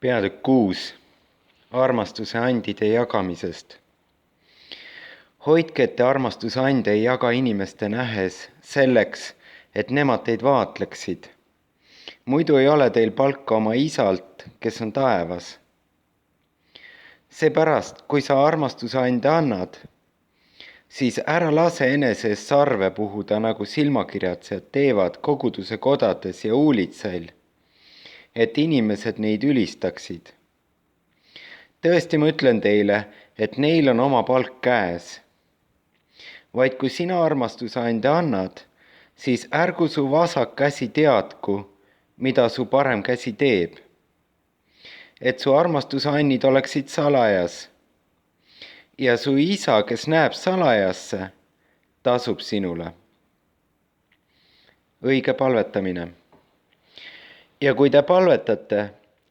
Peatükk 6. Armastuse andide jagamisest. Hoidke, et te armastuse ande ei jaga inimeste nähes selleks, et nemad teid vaatleksid. Muidu ei ole teil palka oma isalt, kes on taevas. Seepärast, kui sa armastuse ande annad, siis ära lase enese eest sarve puhuda, nagu silmakirjatsejad teevad koguduse kodades ja uulitsail, et inimesed neid ülistaksid. Tõesti, ma ütlen teile, et neil on oma palk käes. Vaid kui sina armastuse ande annad, siis ärgu su vasak käsi teadku, mida su parem käsi teeb. Et su armastuse annid oleksid salajas. Ja su isa, kes näeb salajasse, tasub sinule. Õige palvetamine. Ja kui te palvetate,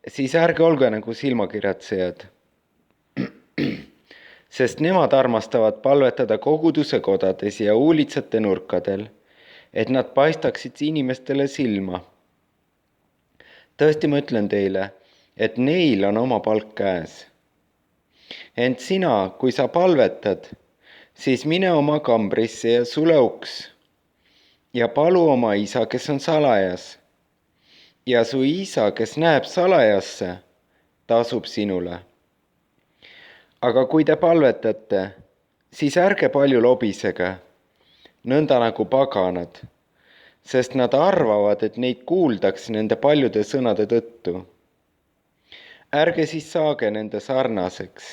siis ärge olge nagu silmakirjatsejad, sest nemad armastavad palvetada koguduse kodades ja uulitsate nurkadel, et nad paistaksid inimestele silma. Tõesti, ma ütlen teile, et neil on oma palk käes. Ent sina, kui sa palvetad, siis mine oma kambrisse ja sule uks ja palu oma isa, kes on salajas. Ja su isa, kes näeb salajasse, tasub sinule. Aga kui te palvetate, siis ärge palju lobisege, nõnda nagu paganad, sest nad arvavad, et neid kuuldaks nende paljude sõnade tõttu. Ärge siis saage nende sarnaseks,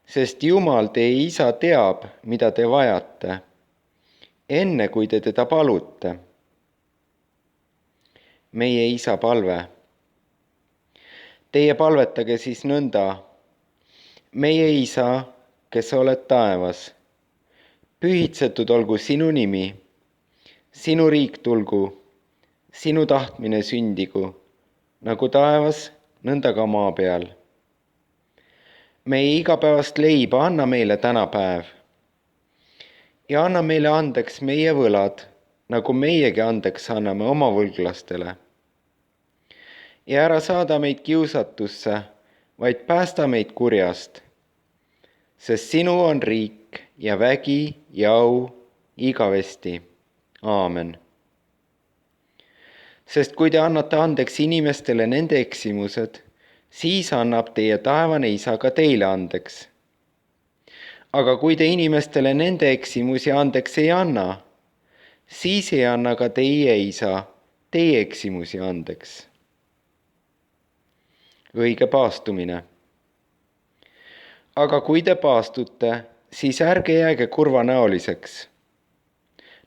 sest Jumal, teie isa teab, mida te vajate, enne kui te teda palute. Meie isa palve. Teie palvetage siis nõnda. Meie isa, kes oled taevas, pühitsetud olgu sinu nimi, sinu riik tulgu, sinu tahtmine sündigu, nagu taevas, nõnda ka maa peal. Meie igapäevast leiba anna meile tänapäev ja anna meile andeks meie võlad, nagu meiegi andeks anname oma võlglastele. Ja ära saada meid kiusatusse, vaid päästa meid kurjast, sest sinu on riik ja vägi ja au igavesti. Aamen. Sest kui te annate andeks inimestele nende eksimused, siis annab teie taevane isa ka teile andeks. Aga kui te inimestele nende eksimusi andeks ei anna, siis ei anna ka teie isa teie eksimusi andeks. Õige paastumine. Aga kui te paastute, siis ärge jääge kurvanäoliseks,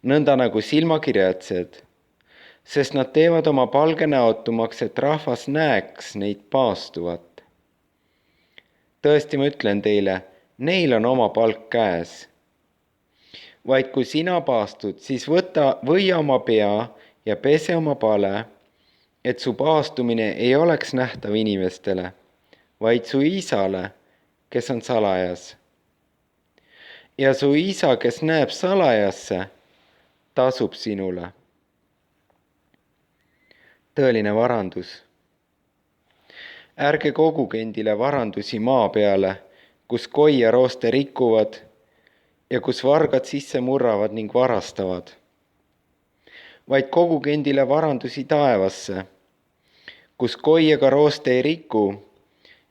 nõnda nagu silmakirjatsejad, sest nad teevad oma palge näotumaks, et rahvas näeks neid paastuvat. Tõesti, ma ütlen teile, neil on oma palk käes. Vaid kui sina paastud, siis võia oma pea ja pese oma pale, et su paastumine ei oleks nähtav inimestele, vaid su isale, kes on salajas. Ja su isa, kes näeb salajasse, tasub sinule. Tõeline varandus. Ärge koguge endile varandusi maa peale, kus koi ja rooste rikuvad ja kus vargad sisse murravad ning varastavad. Vaid koguge endile varandusi taevasse, kus koi ega rooste ei riku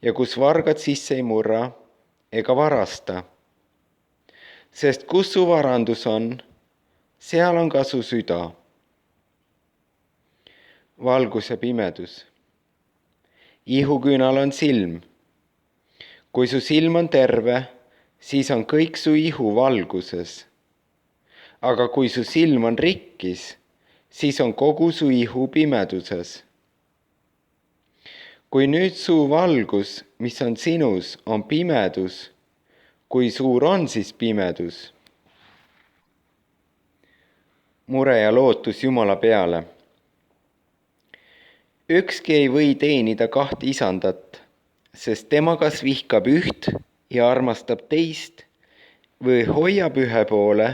ja kus vargad sisse ei murra ega varasta. Sest kus su varandus on, seal on ka su süda. Valgus ja pimedus. Ihuküünal on silm. Kui su silm on terve, siis on kõik su ihu valguses. Aga kui su silm on rikkis, siis on kogu su ihu pimeduses. Kui nüüd su valgus, mis on sinus, on pimedus, kui suur on siis pimedus? Mure ja lootus Jumala peale. Ükski ei või teenida kahte isandat, sest tema kas vihkab üht ja armastab teist või hoiab ühe poole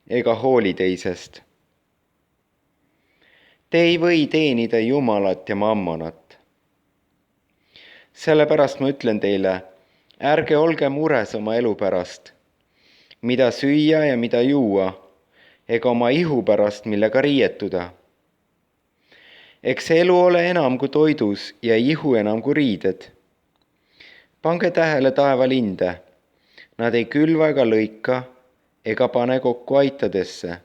ega hooli teisest. Te ei või teenida Jumalat ja mammonat. sellepärast ma ütlen teile, ärge olge mures oma elu pärast, mida süüa ja mida juua, ega oma ihu pärast, millega riietuda. Eks elu ole enam kui toidus ja ihu enam kui riided. Pange tähele taevalinde, nad ei külva ega lõika ega pane kokku aitadesse,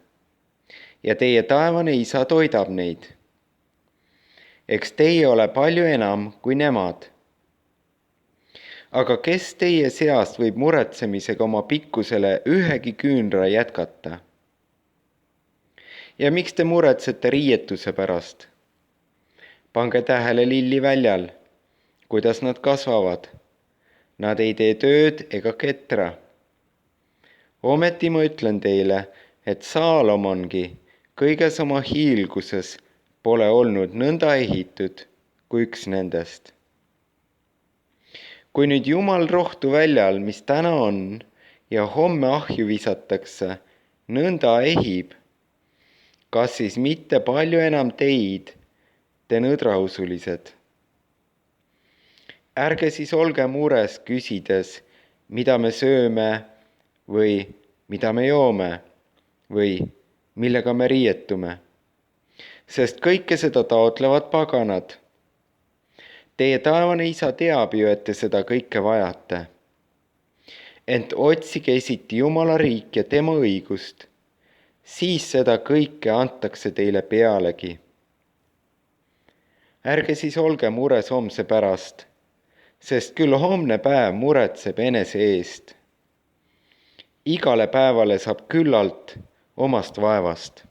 ja teie taevane isa toidab neid. Eks teie ole palju enam kui nemad. Aga kes teie seast võib muretsemisega oma pikkusele ühegi küünra jätkata? Ja miks te muretsete riietuse pärast? Pange tähele lilli väljal, kuidas nad kasvavad. Nad ei tee tööd ega ketra. Ometi ma ütlen teile, et Saalomongi kõiges oma hiilguses pole olnud nõnda ehitud kui üks nendest. Kui nüüd Jumal rohtu väljal, mis täna on ja homme ahju visatakse, nõnda ehib, kas siis mitte palju enam teid, te nõdrausulised? Ärge siis olge mures küsides, mida me sööme või mida me joome või millega me riietume, sest kõike seda taotlevad paganad. Teie taevane isa teab ju, et te seda kõike vajate. Ent otsige esiti Jumala riik ja tema õigust, siis seda kõike antakse teile pealegi. Ärge siis olge mures homse pärast, sest küll homne päev muretseb enese eest. Igale päevale saab küllalt omast vaevast.